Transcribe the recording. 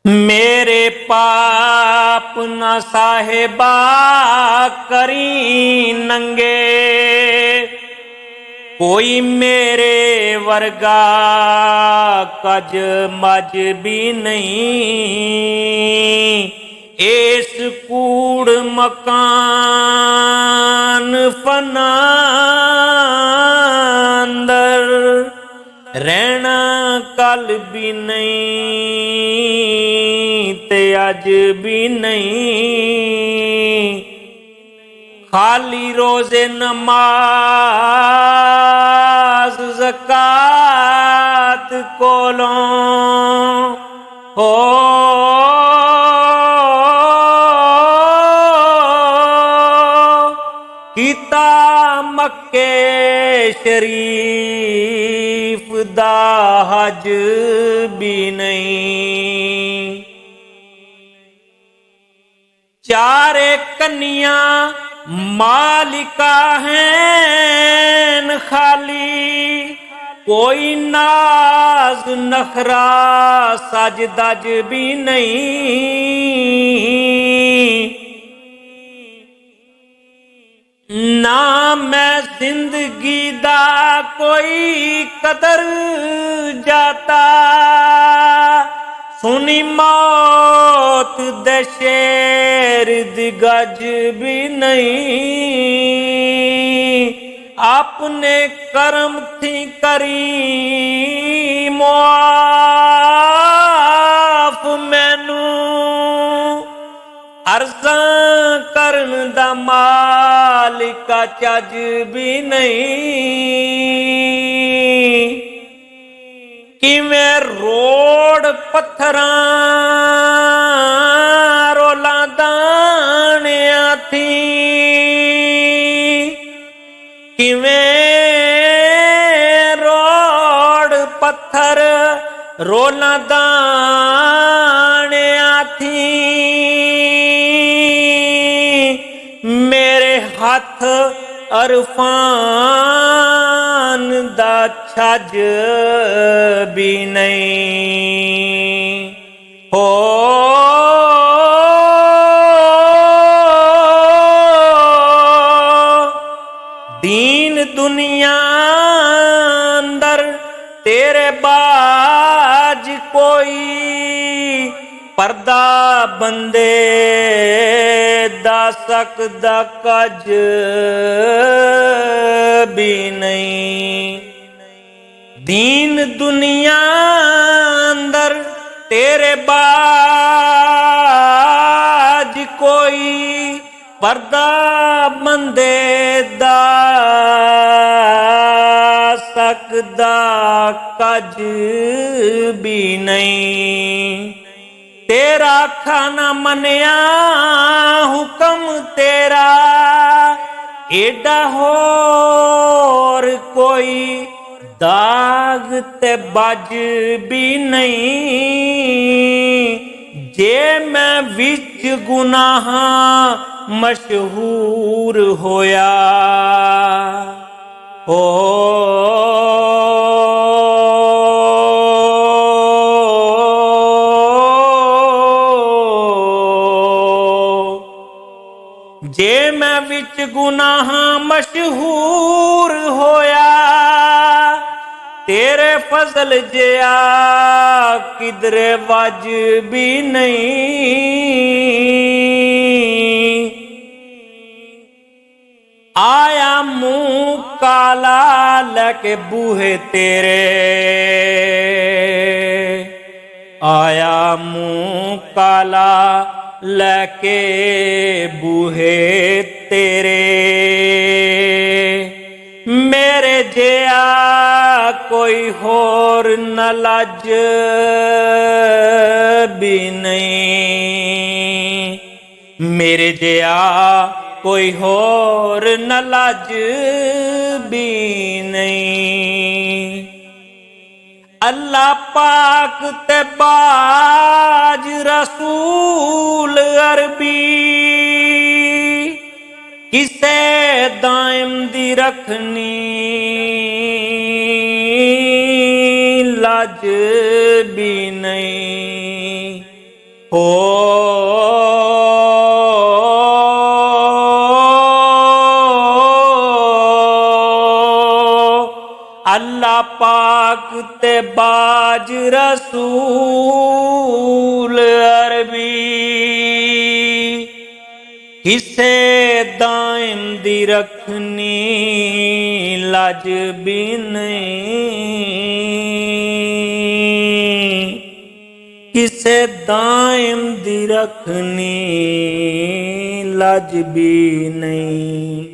मेरे पाप न साहेबा करी नंगे, कोई मेरे वर्गा कज मज भी नहीं। इस कूड़ मकान फना अंदर रहना कल भी नहीं ते अज भी नहीं। खाली रोजे नमाज ज़कात कोलों हो कीता मक्के शरीफ दा हज भी नहीं। चारे कन्या मालिका हैं खाली, कोई नाज नखरा सज दज भी नहीं। ना मैं जिंदगी दा कोई कदर जाता, सुनी मौत दे शेर दी गज भी नहीं। अपने कर्म थी करी मुआफ मैनू, अर्ज़ा करन दा मालिका चज भी नहीं। किवें रोड पत्थरां रोला दानिया थी, किवें रोड पत्थर रोला दानिया थी। मेरे हाथ अरफान दा छज भी नहीं हो। दीन दुनिया अंदर तेरे बाज कोई, पर्दा बंदे दा सकदा कज भी नहीं। दीन दुनिया अंदर तेरे बाज कोई, पर्दा बंदे दा सकदा कज भी नहीं। तेरा खाना मनिया हुक्म तेरा, एडा होर कोई दाग ते बज भी नहीं। जे मैं विच गुनाह मशहूर होया हो, जे मैं विच गुनाह मशहूर होया, तेरे फजल जिया किधरे वज भी नहीं। आया मुंह काला लेके बूहे तेरे, आया मुंह काला लेके बूहे तेरे। मेरे जिया कोई होर न लज भी नहीं। मेरे जिया कोई होर न लज भी नहीं। अल्लाह पाक ते बाज रसूल अरबी, किसे दायम दी रखनी लज भी नहीं। हो अल्लाह पाक ते बाज रसूल अरबी किसे दाइम दी रखनी लाज भी नहीं किसे दाइम दी रखनी लाज भी नहीं।